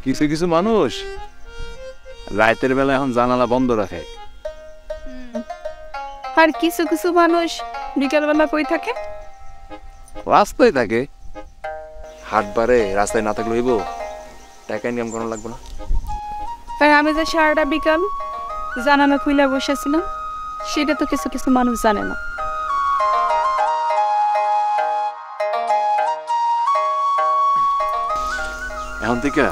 কিছু কিছু মানুষ রাতের বেলা এখন জানালা বন্ধ রাখে, আর কিছু কিছু মানুষ বিকেলবেলা কই থাকে? রাস্তায় থাকে। হাটবারে রাস্তায় না থাকলে হইব, টাকা ইনকাম করানো লাগবে না। তাই আমি যে সারাটা বিকাল জানালা খুইলা বসেছিলাম সেটা তো কিছু কিছু মানুষ জানে না। এখন থেকে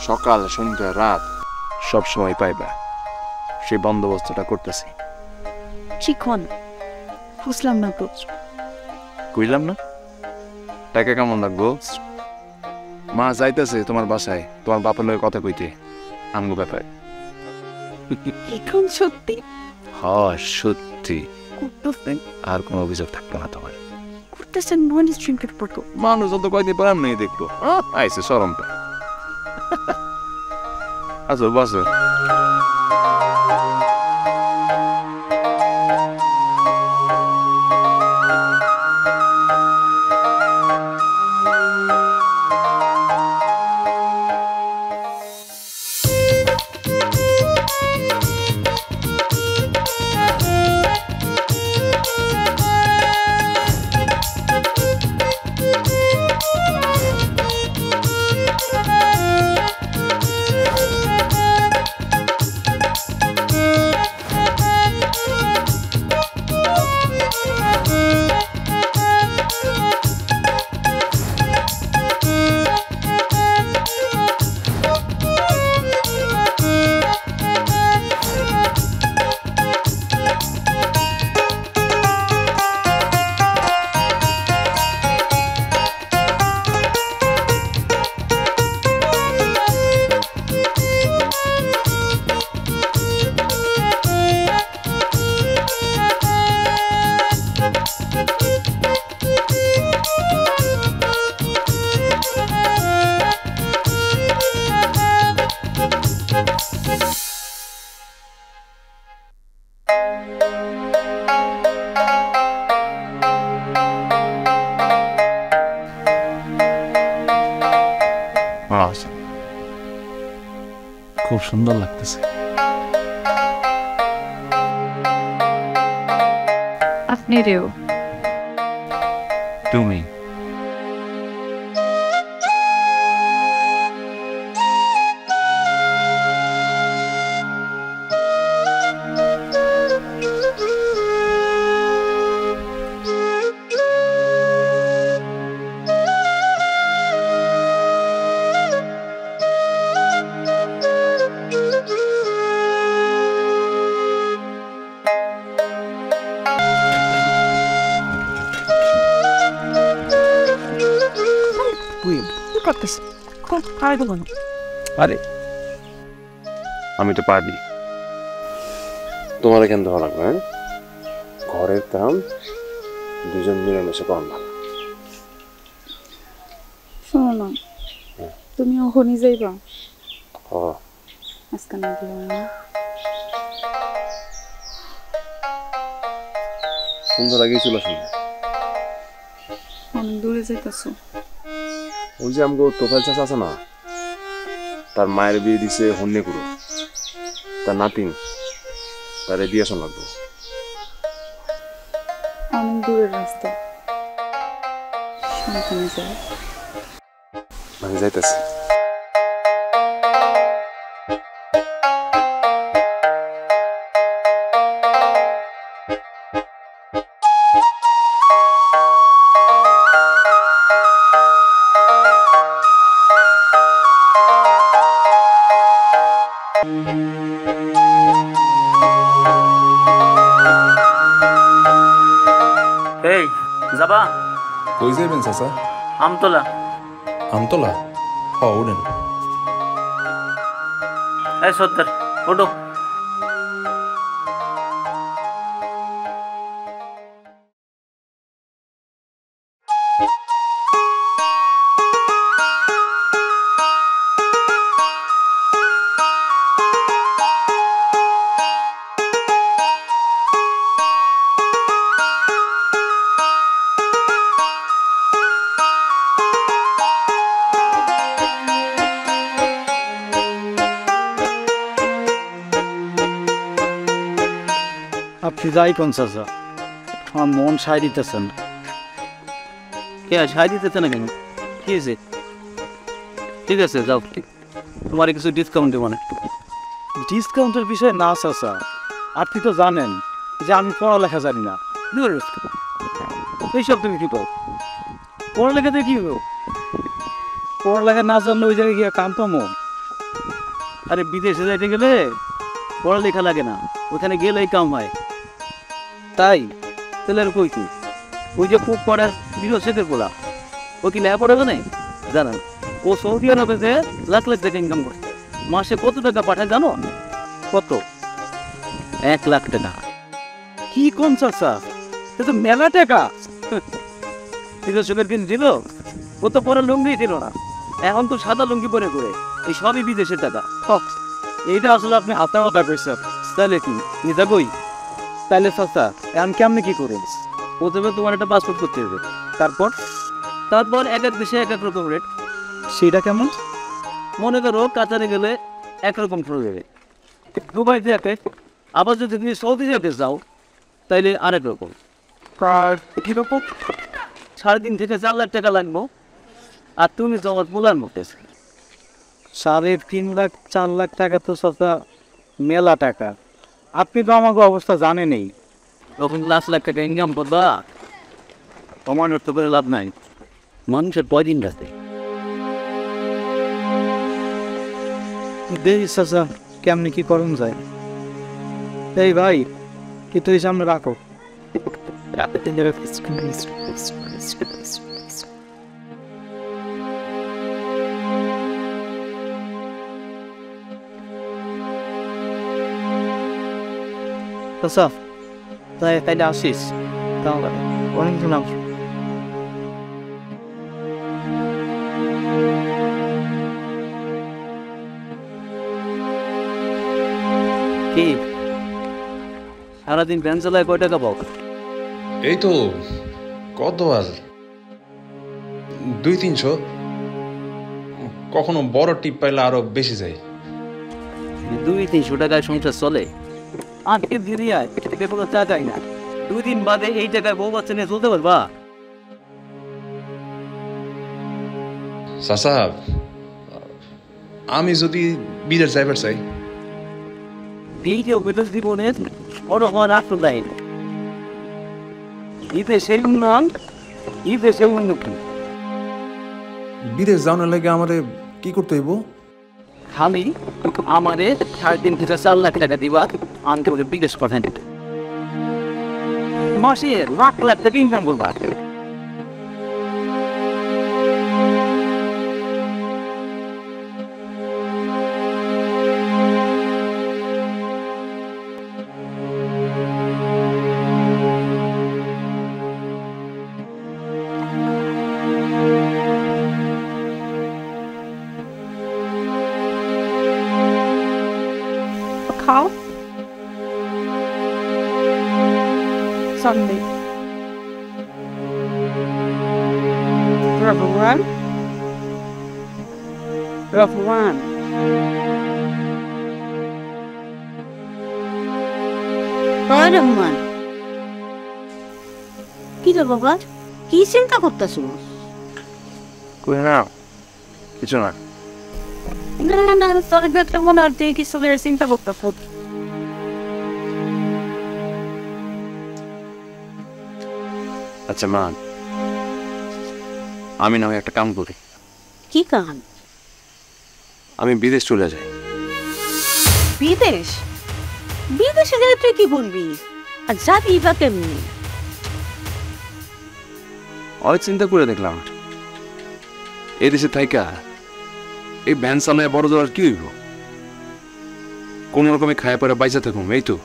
সকাল সন্ধ্যা রাত সব সময় পাইবা, সেই বন্দোবস্তটা করতেছি। শিখন বুঝলাম না তো। কইলাম না টাকা কেমন লাগবো? মা যাইতেছে তোমার বাসায় তোমার বাপের লগে কথা কইতে আমগো ব্যাপারে। এখন সত্যি? হ্যাঁ সত্যি, করতেছেন? আর কোনো অভিযোগ থাকবে না তোমার। করতেছেন মনে স্ট্রিমকেট পড়তো মানুষ যত কয়দিন পর এমনি দেখলো আইসে সরম পায়। আসো বসো। খুব সুন্দর লাগতেছে। আপনি রেও তুমি আরে আমি তো পারি, তোমার কেন ধরা লাগবে? ঘরের কাম দুজন মিলেমিশে কম ভালো। শোনো না, তুমি ওখানে যাইবা হ আজকে না গেলাম না। সুন্দর আগে চলে আসুন। অনেক দূরে যাইতেছো? ওই যে আমগো তোফাইল চাচা আছে না, তার মায়ের বিয়ে দিছে হন্যে করো, তার নাতিন, তারে দিয়ে আসন লাগবো। অনেক দূরের রাস্তা, সাবধানে যাও। আমি যাইতেছি। এই যাবা? কই যাবেন চাচা? আমতলা। আমতলা? হ উঠেন। এই সত্তর ওঠো। আপনি যাই কোন চাচা, আমার মন সাই দিতেছেন। কে সাই দিতেছে না কেন? কি হয়েছে? ঠিক আছে যাও, তোমার কিছু ডিসকাউন্ট দেবো না। ডিসকাউন্টের বিষয় না চাচা, আপনি তো জানেন যে আমি পড়ালেখা জানি না। এইসব তুমি কি পাও? পড়ালেখাতে কি হবো? পড়ালেখা না জানলে ওই জায়গায় গিয়ে কাম পামো? আরে বিদেশে যাইতে গেলে পড়ালেখা লাগে না, ওখানে গেলেই কাম হয়। তাই ছেলের কই কি ওই যে খুব পড়ার বিরো শেখের পোলা, ও কি লেখা পড়াবে না জানান? ও সৌদি আরবে যে লাখ লাখ টাকা ইনকাম করছে, মাসে কত টাকা পাঠায় জানো? কত? 1 লাখ টাকা। কি কোন চাচা, সে তো মেলা টাকা। বিদেশের দিন দিল, ও তো পরে লুঙ্গি দিল না, এখন তো সাদা লুঙ্গি পরে করে। এই সবই বিদেশের টাকা। এইটা আসলে আপনি হাতে কথা কইছেন। তাহলে কি নিতা কই? তাইলে চাচা এখন কেমনে কি করেন? প্রথমে তোমার একটা পাসপোর্ট করতে হবে, তারপর তারপর এক এক দেশে এক এক রকম রেট। সেটা কেমন? মনে করো কাতারে গেলে একরকম পড়বে, দুবাইতে একে, আবার যদি তুমি সৌদি যেতে যাও তাইলে আরেক রকম। কিরকম? 3.5 থেকে 4 লাখ টাকা লাগবো। আর তুমি জগৎ মোলার মধ্যে 3.5 লাখ 4 লাখ টাকা তো চাচা মেলা টাকা। আপনি তো আমাকে অবস্থা জানেনই। তখন লাখ লাখ টাকা ইনকাম করবা, তোমার অর্থ করে লাভ নাই। মানুষের কয়দিন আছে? দেই চাচা কেমনি কি করুন যায়। এই ভাই কি তুই সামনে রাখো। চাচা তাই তাইলে আসিস, তাহলে অনেকদিন আসবো। কি সারাদিন ভ্যান চালায় কয় টাকা পাও? এই তো কত আর 200-300, কখনো বড় টিপ পাইলে আরো বেশি যায়। 200-300 টাকায় সংসার চলে? আজকে দিরিয়ায় কোনো টাকাই না, 2 দিন বাদে এই টাকায় বউ বাচ্চা নিয়ে চলতে পারবা? চাচা আমি যদি বিদেশ যাইবার চাই, এইটাও বিদেশ জীবনের বড় হওয়ার আসলাই ঈদে সেই উন্নয়ন, ঈদে সেই উন্নতি। বিদেশ যাওয়ার লাগে আমারে কি করতে হইব? খালি আমারে 3.5 থেকে 4 লাখ টাকা দিবা, আনতে বলে বিদেশ পাঠান দিতে। মাসে লাখ লাখ টাকা ইনকাম করবা। খাও Sunday. Ramadan. Ramadan. রহমান, কি রে বাবা, কি চিন্তা করতেছ? কই না কিছু না। না না তোর ব্যাপারটা মনে হয় কিছু চিন্তা করতে হবে। আচ্ছা মা, আমি না হয় একটা কাম করি। কি কাম? আমি বিদেশ চলে যাই। বিদেশ? বিদেশে গেলে তুই কি বলবি? আর যাবি বা কেমনি? ওই চিন্তা করে দেখলাম, এই দেশে থাইকা এই ভ্যান চালায় বড় দর কি হইব? কোন রকমে খায় পরে বাইচা থাকুম, এই তো।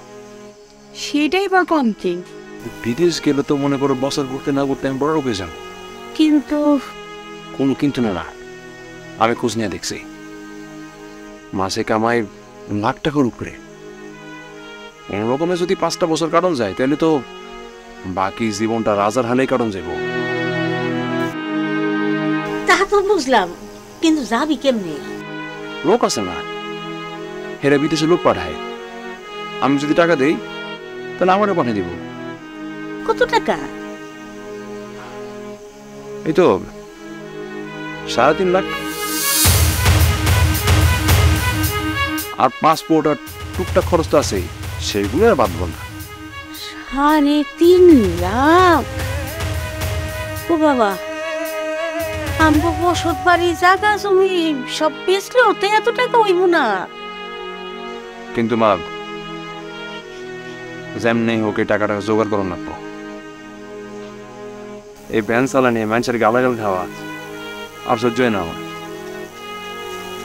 সেটাই বা কোন কি? বিদেশ গেলে তো মনে করো বছর করতে না করতে আমি বড় লোক হয়ে যান। কিন্তু কোনো কিন্তু না, আমি খোঁজ নিয়ে দেখছি মাসে কামাই লাখ টাকার উপরে। কোন রকমে যদি 5টা বছর কাটন যায় তাহলে তো বাকি জীবনটা রাজার হালেই কাটন যাব। তা তো বুঝলাম, কিন্তু যাবি কেমনি? লোক আছে না, হেরা বিদেশে লোক পাঠায়। আমি যদি টাকা দেই তাহলে আমারও পাঠিয়ে দিব। কত টাকা? এই তো 3.5 লাখ। আর পাসপোর্ট আর টুকটাক খরচ তো আছেই, সেইগুলো আর বাদ বল না। 3.5 লাখ? ও বাবা, আমগো বসত বাড়ি জায়গা জমি সব বেচলেও তো এত টাকা হইব না। কিন্তু মা, যেমনি হোক এই টাকাটা জোগাড় করুন লাগবো। এই ভ্যান চালানি মানুষের গালাগাল খাওয়া আর সহ্য হয় না আমার।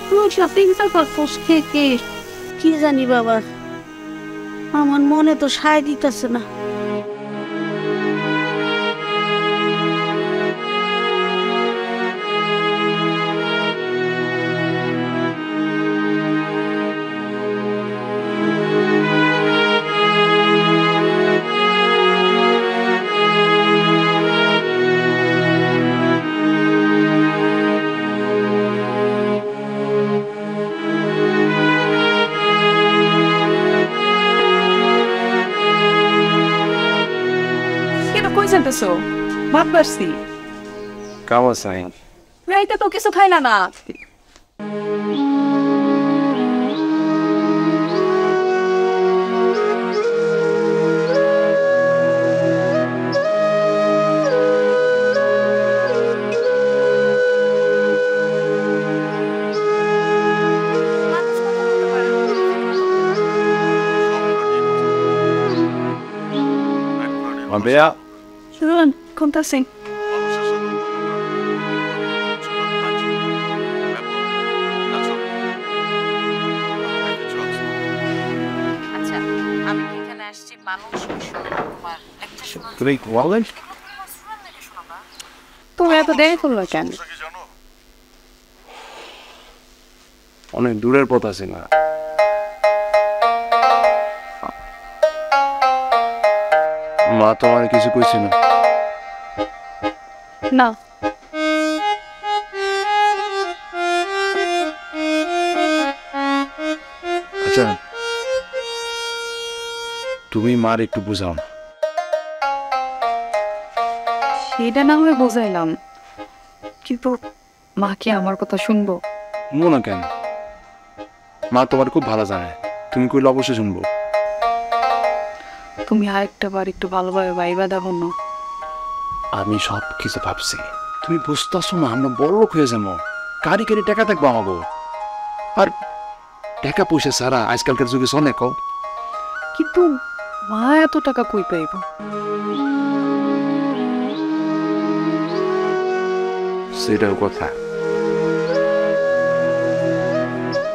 তুই শপিং করছিস কে? কি জানি বাবা, আমার মনে তো সায় দিতেছে না। কই যেতেছো? ভাত বাড়ছি। কাওয়া চাই রাইতে তো কিছু খাইলা না। বেয়া শুনুন কোনটাছি? আচ্ছা, আমি এখানে আসছি মানুষ তুমি বলেন তুমি এত দেরি করলো কেন? অনেক দূরের পথ আছে না। মা তোমার কিছু কইছে না? না। আচ্ছা, তুমি মার একটু বুঝাও না। সেটা না হয় বোঝাইলাম, কিন্তু মা কি আমার কথা শুনবো? শুনবো না কেন? মা তোমার খুব ভালো জানে, তুমি কইলে অবশ্যই শুনবো। তুমি আরেকটা বার একটু ভালোভাবে ভাইবা দেখো না। আমি সব কিছু ভাবছি, তুমি বুঝতেছো না? আমরা বড় লোক হয়ে যাবো, কারি কারি টাকা থাকবো আমাগো। আর টাকা পয়সা ছাড়া আজকালকার যুগে চলে কও? কিন্তু মা এত টাকা কই পাইব? সেটাও কথা।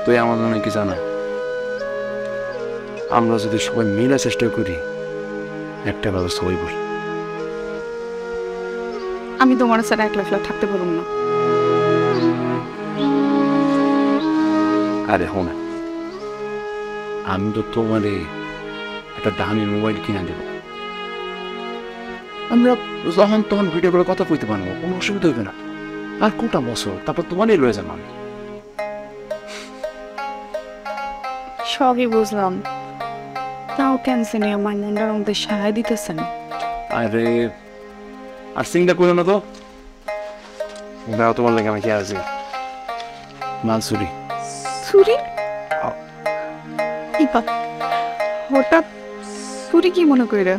তুই আমার মনে কি জানা, আমরা যদি সবাই মিলে চেষ্টা করি একটা ব্যবস্থা হইব। আমি তোমার সাথে একলা একলা থাকতে পারুম না। আরে হো না, আমি তো তোমারে একটা দামি মোবাইল কিনে দেব। আমরা যখন তখন ভিডিও করে কথা কইতে পারবো, কোনো অসুবিধা হইবে না। আর কোটা বছর তারপর তোমারই রয়ে যাবো আমি। সবই বুঝলাম, তাও কেন জানি আমার মনটার মধ্যে সাহায্য দিতেছেন। আরে আর সিংটা করো না তো, দাও তোমার লেগে আমি কে আছি। মানসুরি চুরি? হঠাৎ চুরি কি মনে কইরা?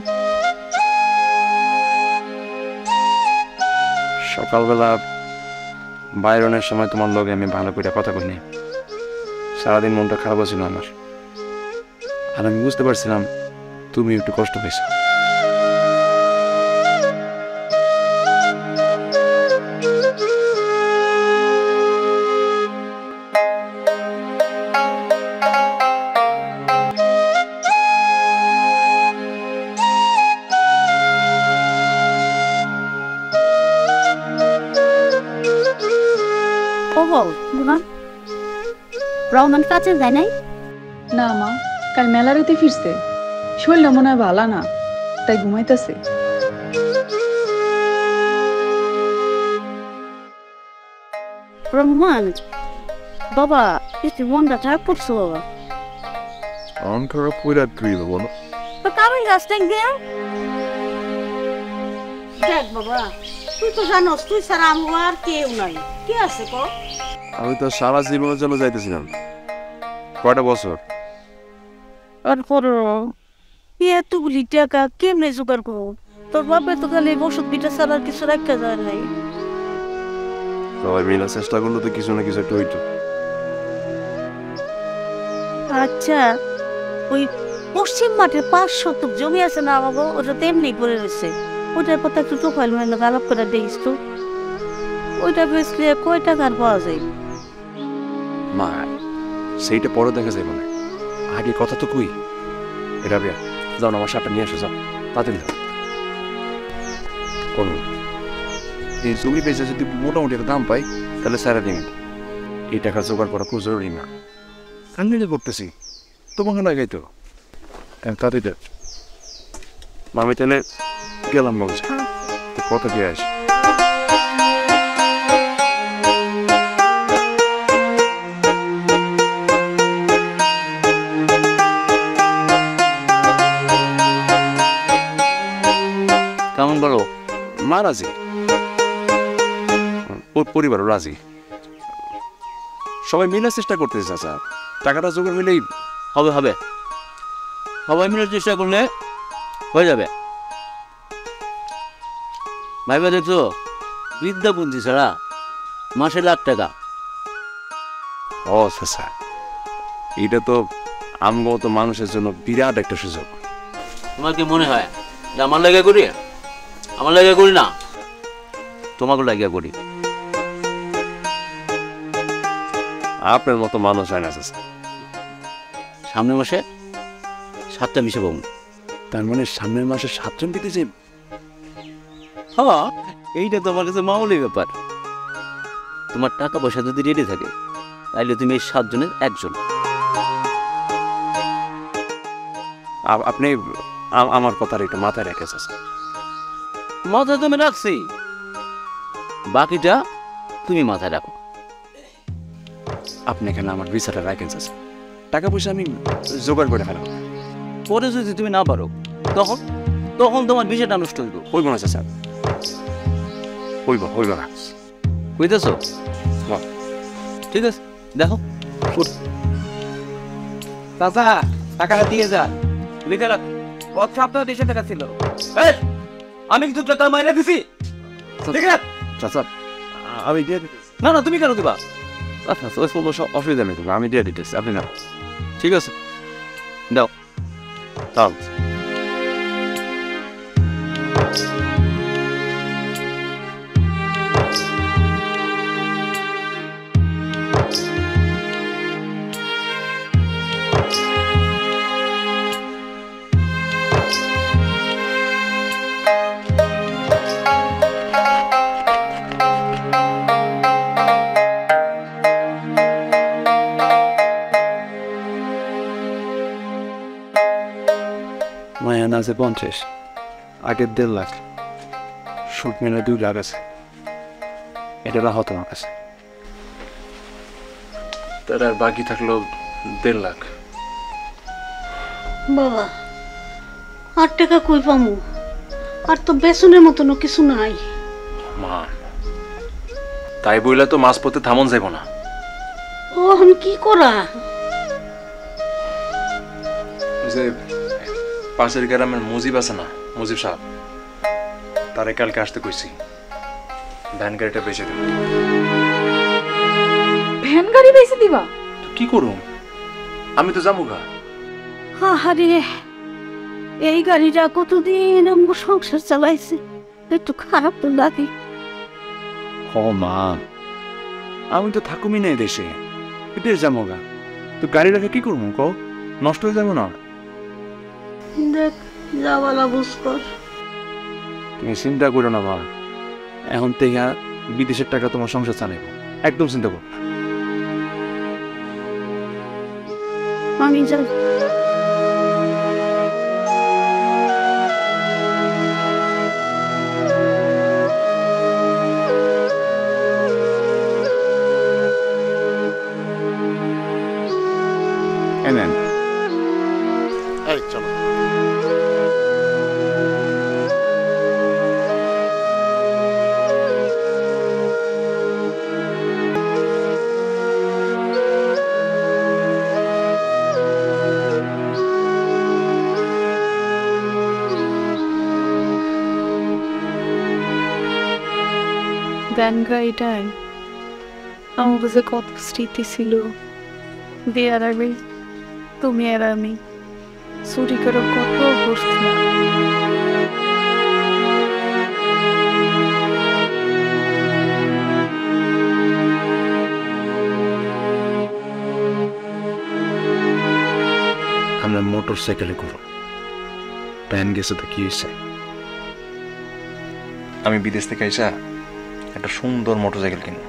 সকালবেলা বাইরনের সময় তোমার লগে আমি ভালো করে কথা কইনি। সারাদিন মনটা খারাপ ছিল আমার, আর আমি বুঝতে পারছিলাম তুমি একটু কষ্ট পেয়েছো। রহমান কাছে যায় নাই? না মা, কাল মেলারিতে ফিরছে, শরীরটা মনে হয় ভালো না, তাই ঘুমাইতেছে। রহমান বাবা, একটু মনটা খারাপ করছো বাবা। মন খারাপ করে আর কি বলো? তো কারণ যাস গিয়া দেখ বাবা, তুই তো জানোস তুই ছাড়া আমার আর কেউ নাই। কি আছে ক? আমি তো সারা জীবনের জন্য যাইতেছিলাম। কয়টা বছর? আর পড়ো এতগুলি টাকা কেমনে জোগাড় করো? তোর বাপে তো খালি ওষুধ বিটা ছাড়া আর কিছু রাখতে যায় নাই। সবাই মিলে চেষ্টা করলে তো কিছু না কিছু একটা হইতো। আচ্ছা, ওই পশ্চিম মাঠে 5 শতক জমি আছে না বাবা, ওটা তেমনি পড়ে রয়েছে। ওটার কথা একটু প্রোফাইল মানে আলাপ করে দেখিস তো। ওইটা বেচলে কয় টাকার পাওয়া যায়? মা, সেইটা পরে দেখা যাবে না, আগে কথা তো কই। রাবিয়া, যাও না, আমার শার্টটা নিয়ে আসো, যাও তাড়াতাড়ি যাও। করুন, এই জমি বেচে যদি মোটামুটি একটা দাম পাই তাহলে সারা দিন এই টাকা জোগাড় করা খুব জরুরি না। আমি যে করতেছি তোমাকে লাগাই তো তাড়াতাড়ি যাও। আমি তাহলে গেলাম বলছি, কথা দিয়ে আসি। কেমন বলো? মা রাজি, ওর পরিবারও রাজি, সবাই মিলে চেষ্টা করতেছে। চাচা, টাকাটা জোগাড় মিলেই হবে হবে, সবাই মিলে চেষ্টা করলে হয়ে যাবে। ভাইবা দেখছো, বিদ্যাপুঞ্জি ছাড়া মাসে লাখ টাকা। ও চাচা, এটা তো আমগত মানুষের জন্য বিরাট একটা সুযোগ। তোমার কি মনে হয় যে আমার লাগে করি? আমার লাগে করি না, তোমাকে লাগিয়া করি। আপনার মতো মানুষ হয় না চাচা। সামনের মাসে 7টা মিশে পাবো। তার মানে সামনের মাসে 7 জন দিতেছে? হ্যাঁ, এইটা তোমার কাছে মামুলি ব্যাপার। তোমার টাকা পয়সা যদি রেডি থাকে তাইলে তুমি এই 7 জনের একজন। আপনি আমার কথার একটু মাথায় রেখে চাচা। মাথায় তুমি রাখছি, বাকিটা তুমি মাথায় রাখো। আপনি এখানে আমার ভিসাটা রাখেন চাচা, টাকা পয়সা আমি জোগাড় করে ফেলাম। পরে যদি তুমি না পারো তখন তখন তোমার বিষয়টা নষ্ট হইব। হইব না চাচা, হইব না। বুঝতেছ? ঠিক আছে, দেখো। চাচা টাকাটা দিয়ে যান। লিখে রাখ, গত সপ্তাহে 200 টাকা ছিল। আমি কিন্তু টাকা মাইরা দিছি। লিখে রাখ। চাচা, আমি দিয়ে দিতেছি। না না, তুমি কেন দিবা? আচ্ছা, কোনো অসুবিধা নেই, আমি দিয়ে দিতেছি, আপনি না। ঠিক আছে, দাও। তাও মায়ান আছে 50, আগের 1.5 লাখ, সুদ মেলে 2 লাখ আছে। এটা না হতো আমার কাছে, তার আর বাকি থাকলো 1.5 লাখ। বাবা, 8 টাকা কই পামু? আর তো বেসনের মতনও কিছু নাই। মা, তাই বইলে তো মাঝপথে থামন যাইব না। ওহন কি করা? যে পাশের গ্রামের মুজিব আছে না, মুজিব সাহেব, তারে কালকে আসতে কইছি, ভ্যান গাড়িটা বেচে দেব। ভ্যান গাড়ি বেচে দিবা? তো কি করুম, আমি তো যাবো গা। আরে এই গাড়িটা কতদিন আমার সংসার চালাইছে, একটু খারাপ তো লাগে। ও মা, আমি তো থাকুমি না দেশে, বিদেশ যাবো গা। তো গাড়ি রাখে কি করবো কও, নষ্ট হয়ে যাবো না? দেখ, যাওয়ালা বুঝ কর। তুমি চিন্তা করো না মা, এখন থেকে বিদেশের টাকা তোমার সংসার চালাইব, একদম চিন্তা করো। আমি যাই। এই চলো। ভ্যান গাড়িটায় আমার কাছে কত স্মৃতি ছিল। বিয়ার আগে তুমি আর আমি চুরি করে কত বসছিলাম। আমরা মোটর সাইকেলে করো, প্যান গেছে তো কি হয়েছে? আমি বিদেশ থেকে আইসা একটা সুন্দর মোটর সাইকেল কিনবো,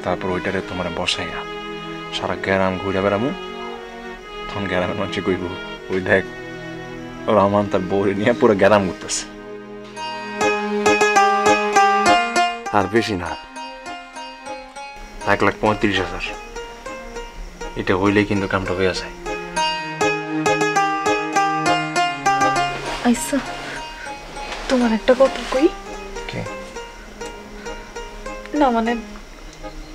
তারপর ওইটারে তোমার বসাইয়া সারা গ্রাম ঘুরে বেড়ামু। তখন গ্রামের মানুষ কইব, ওই দেখ রহমান তার বউরে নিয়ে পুরো গ্রাম ঘুরতেছে। আর বেশি না, 1,35,000। এটা হইলেই কিন্তু কামটা হয়ে যায়। আচ্ছা, তোমার একটা কথা কই। না মানে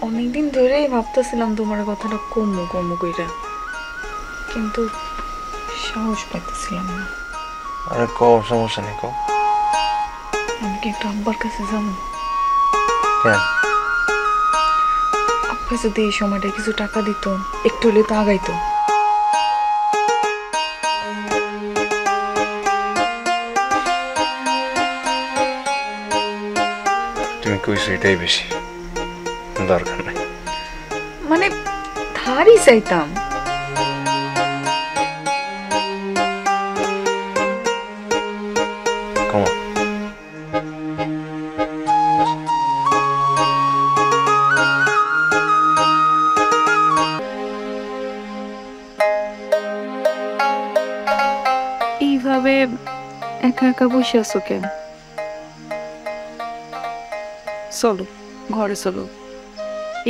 অনেকদিন ধরেই ভাবতেছিলাম তোমার কথাটা কমু কমু কইরা, কিন্তু সাহস পাইতেছিলাম না। আরে ক, সমস্যা নেই, ক। আমি কি একটু আব্বার কাছে যাবো? কেন? আব্বা যদি এই সময়টা কিছু টাকা দিত, একটু হলে তো আগাইতো। তুমি কইছো এটাই বেশি, দরকার নাই। মানে ধারই চাইতাম। কমো। এইভাবে একা একা বসে আছো কেন? চলো ঘরে চলো,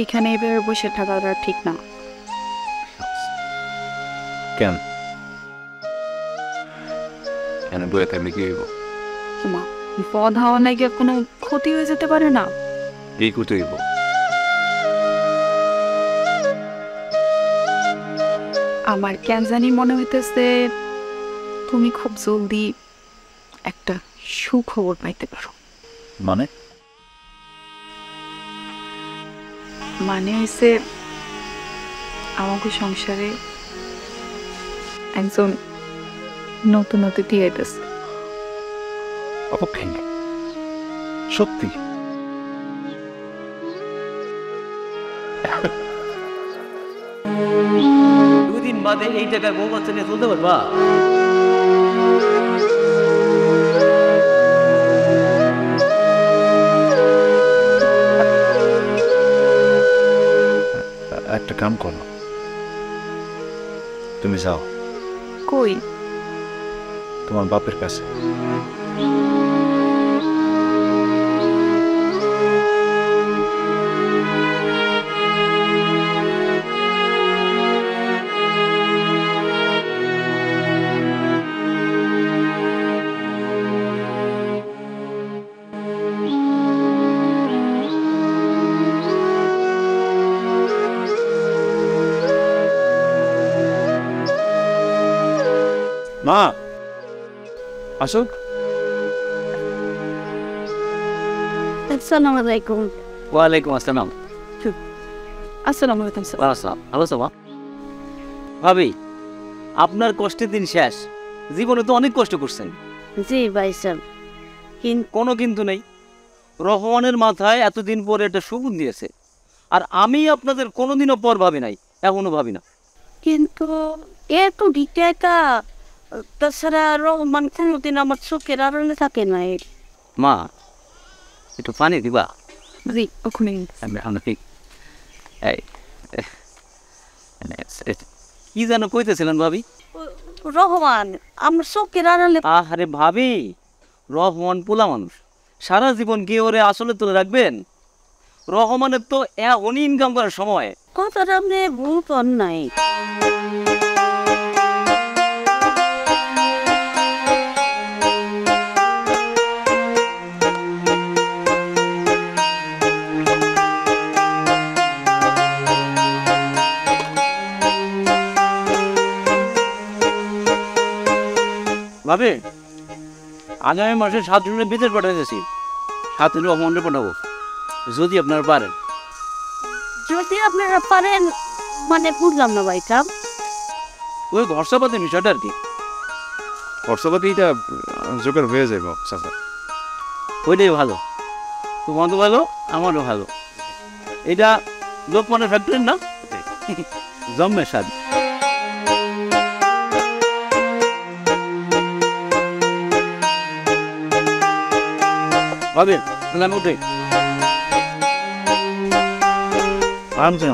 এখানে এইভাবে বসে থাকাটা ঠিক না। কেন কেন বইয়ে থাকলে কি হইব? মা, পদ হাওয়া নাকি কোনো ক্ষতি হয়ে যেতে পারে না? এই করতে হইব। আমার কেন জানি মনে হইতেছে তুমি খুব জলদি একটা সুখবর পাইতে পারো। মানে? মানে হয়েছে আমাকে সংসারে একজন নতুন অতিথি আইতেছে। অপেক্ষাই নেই, সত্যি? দুদিন বাদে এই টাকার বউ বাচ্চা নিয়ে চলতে পারবা? একটা কাম করো, তুমি যাও কই? তোমার বাপের কাছে। মা আসো। আসসালামু আলাইকুম। ওয়ালাইকুম আসসালাম। আসসালামু আলাইকুম স্যার। আসসালাম। ভালো আছো মা? ভাবি, আপনার কষ্টের দিন শেষ। জীবনে তো অনেক কষ্ট করছেন। জি ভাইসাব, কিন্তু কোনো কিন্তু নেই। রহমানের মাথায় এতদিন পরে একটা সুগুন দিয়েছে, আর আমি আপনাদের কোনোদিনও পর ভাবি নাই, এখনো ভাবি না। কিন্তু এত টাকা, তাছাড়া রহমান কোনোদিন আমার চোখের আড়ালে থাকে নাই। মা, একটু পানি দিবা? জি ওখানে। ঠিক। এই কি যেন কইতেছিলেন ভাবি? রহমান আমার চোখের আড়ালে। আরে ভাবি, রহমান পোলা মানুষ, সারা জীবন কি ওরে আসলে তুলে রাখবেন? রহমানের তো এখনই ইনকাম করার সময়। কথাটা আপনি ভুল কর নাই। ভাবি, আগামী মাসে 7 জনের বিদেশ পাঠাইতেছি, 7 দিন রহমানরে পাঠাবো। যদি আপনারা পারেন। যদি আপনারা পারেন মানে বুঝলাম না ভাইটা। ওই ঘরসাপাতের বিষয়টা আর কি। খরচাপাতি এটা জোগাড় হয়ে যাবে চাচা। ওইটাই ভালো, তোমার তো ভালো, আমারও ভালো। এটা লোকমানের ফ্যাক্টরি না, জম্মে স্বাদ। হবে আমি উঠে আরামসে।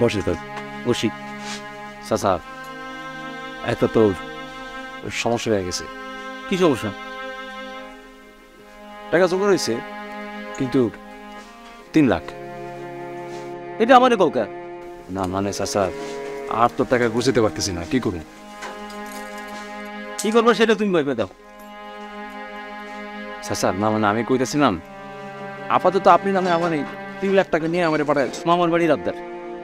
বসে তো বসি। চাচা, একটা তো সমস্যা হয়ে গেছে। কি সমস্যা? টাকা জোগাড় হয়েছে কিন্তু 3 লাখ। এটা আমারই কৌকা। না মানে চাচা, আর তো টাকা গুছাতে পারতেছি না, কি করুন? কি করবো সেটা তুমি ভেবে দাও। চাচা না মানে আমি কইতেছিলাম, আপাতত আপনি নামে আমার এই 3 লাখ টাকা নিয়ে আমার পাঠায়। মামার বাড়ির আবদার,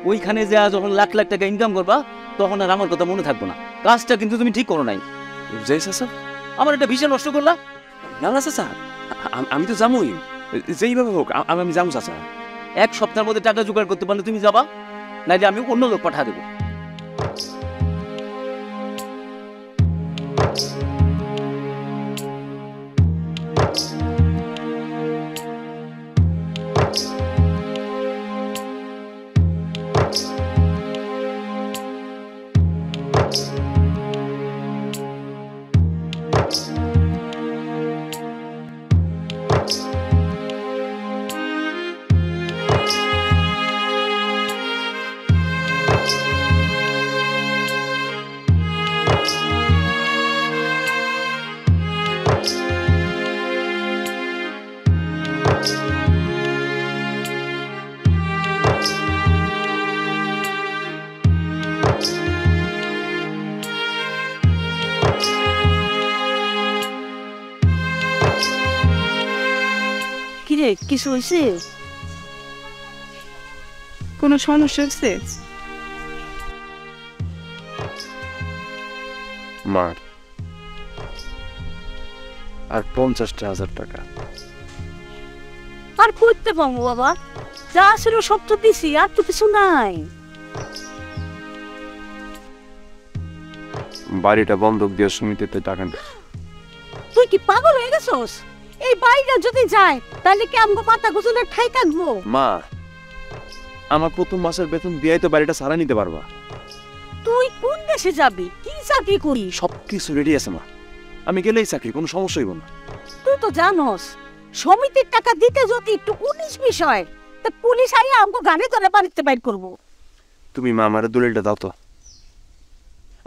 ওইখানে যা যখন লাখ লাখ টাকা ইনকাম করবা তখন আর আমার কথা মনে থাকবো না। কাজটা কিন্তু তুমি ঠিক করো নাই। যাই চাচা, আমার একটা ভিসা নষ্ট করলা। না না চাচা, আমি তো যাবোই, যেইভাবে হোক আমি যাবো চাচা। 1 সপ্তাহের মধ্যে টাকা জোগাড় করতে পারলে তুমি যাবা, নাইলে আমি অন্য লোক পাঠা দেবো। কিরে কিছু হয়েছে? কোনো সমস্যা হচ্ছে? মার আর 50,000 টাকা। আর করতে পারবো বাবা, যা ছিল সব তো দিছি, আর তো কিছু নাই। বাড়িটা বন্ধক দিয়ে সমিতিতে টাকা নেই। তুই কি পাগল হয়ে গেছস? এই বাড়িটা যদি যায় তাহলে কি আমগো মাথা গুজলের ঠাই থাকবো? মা, আমার প্রথম মাসের বেতন দিয়েই তো বাড়িটা সারা নিতে পারবা। তুই কোন দেশে যাবি, কি চাকরি করিস? সবকিছু রেডি আছে মা, আমি গেলেই চাকরি, কোনো সমস্যা হইব না। তুই তো জানোস সমিতির টাকা দিতে যদি একটু 19-20 হয় তা পুলিশ আইয়া আমগো গাড়ি ধরে বাড়িতে বাইর করবো। তুমি মা আমার দলিলটা দাও তো,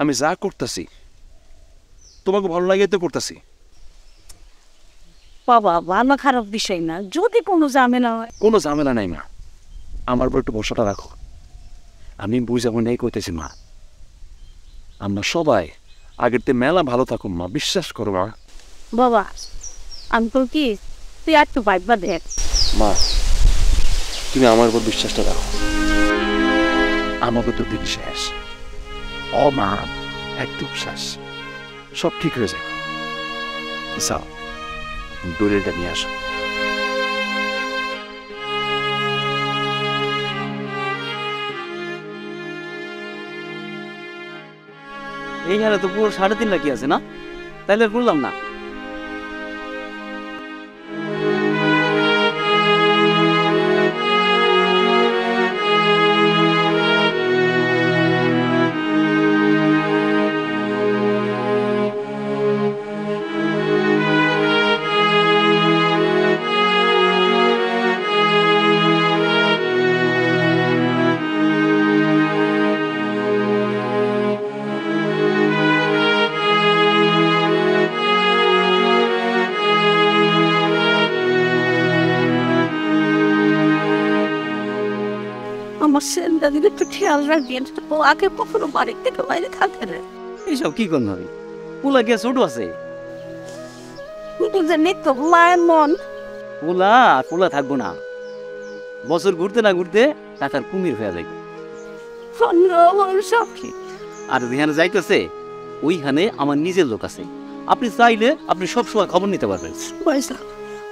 আমি যা করতেছি তোমাকে ভালো লাগে তো করতেছি। বাবা ভালো খারাপ বিষয় না, যদি কোনো ঝামেলা হয়। কোনো ঝামেলা নাই মা, আমার উপর একটু ভরসাটা রাখো। আমি বুঝাবো নেই কইতেছি মা, আমরা সবাই আগের তে মেলা ভালো থাকুন মা, বিশ্বাস করো মা। বাবা আমি তো কি, তুই আর একটু ভাইবা দেখ। মা তুমি আমার উপর বিশ্বাসটা রাখো, আমাকে তো দিন শেষ। ও মা একদম শেষ, সব ঠিক হয়ে যাবে। যাও দলিলটা নিয়ে আসো। এইখানে তো পুরো 3.5 লাখই আছে না? তাইলে আর বললাম না। আমার ছেলেটা দিকে একটু খেয়াল রাখবেন, ও আগে কখনো বাড়ির থেকে বাইরে থাকে না। এইসব কি করতে হবে? পোলা গিয়া ছোট আছে। জানি তো মায়ের মন। পোলা থাকবো না, বছর ঘুরতে না ঘুরতে টাকার কুমির হয়ে যাবে। সাক্ষী আর যেখানে যাইতেছে ওইখানে আমার নিজের লোক আছে, আপনি চাইলে আপনি সবসময় খবর নিতে পারবেন। পয়সা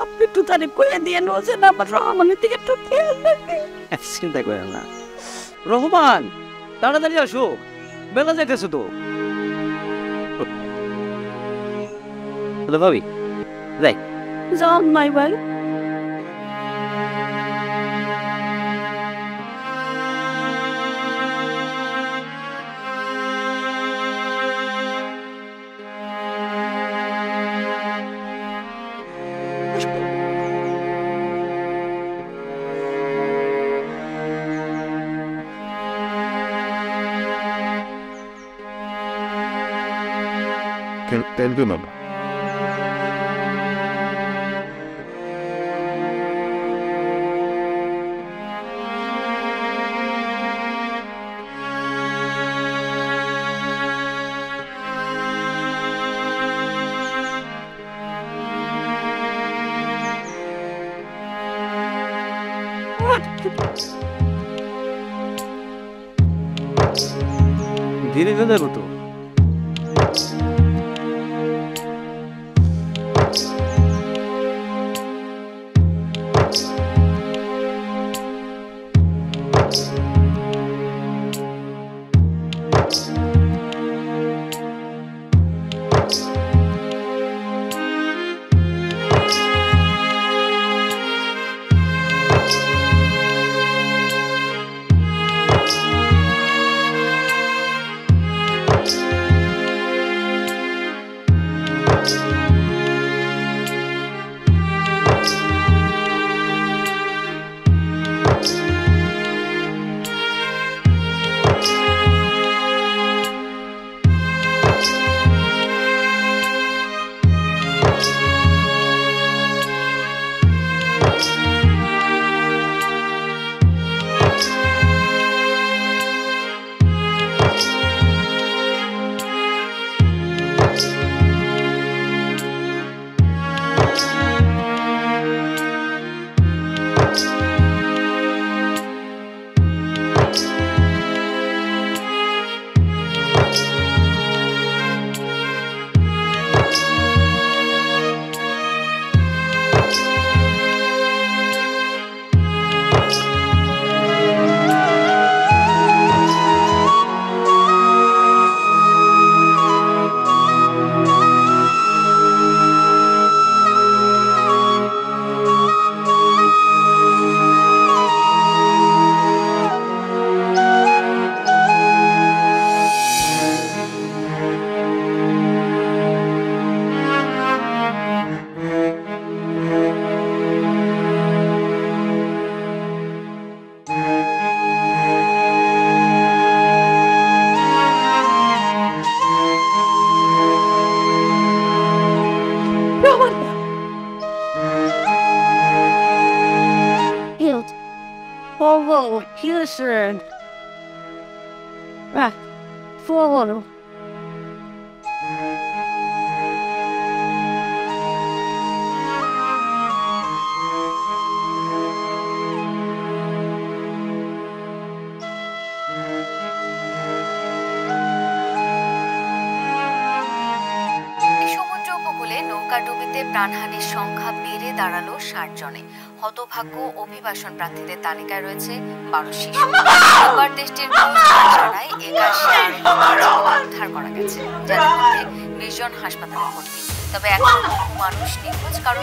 আপনি একটু তারে কয়ে দিয়ে নোজেন আমার রহমানের দিকে একটু খেয়াল রাখবেন। চিন্তা করেন না। রহমান তাড়াতাড়ি আসো, বেলা যাইতেছো তো। হ্যালো ভাবি, যাই। যান মাই ভাই। Tell you, Mama. ধীরে ধীরে যাবো তো। Forward, Houston. Back, forward. সমুদ্র উপকূলে নৌকা ডুবিতে ঘূর্ণিঝড়ে প্রাণহানির সংখ্যা বেড়ে দাঁড়ালো 60 জনে। হতভাগ্য অভিবাসন প্রার্থীদের তালিকায় রয়েছে 12 শিশু। এবার দেশটির ছাড়াই 81 উদ্ধার করা গেছে, যাদের মধ্যে 20 জন হাসপাতালে ভর্তি। তবে এখন বহু মানুষ নিখোঁজ, কারণ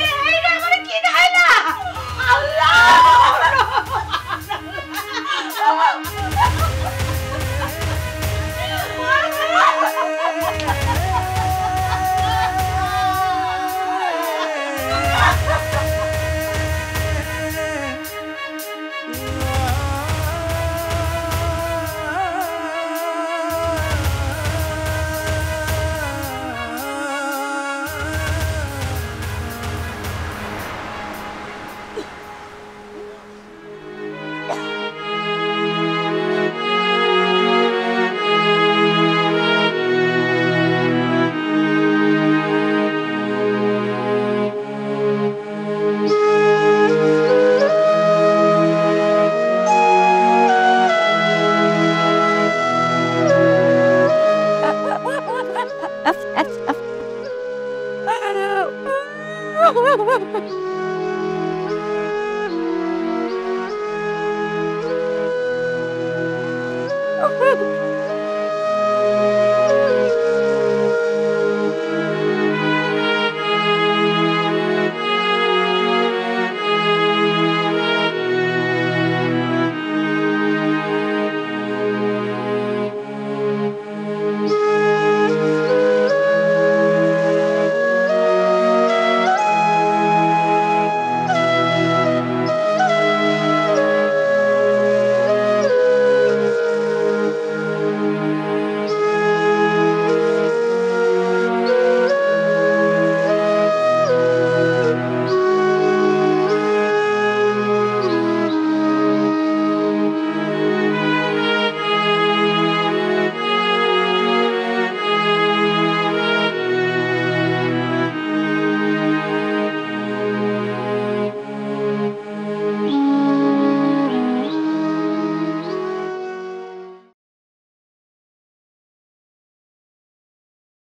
আল্লাহ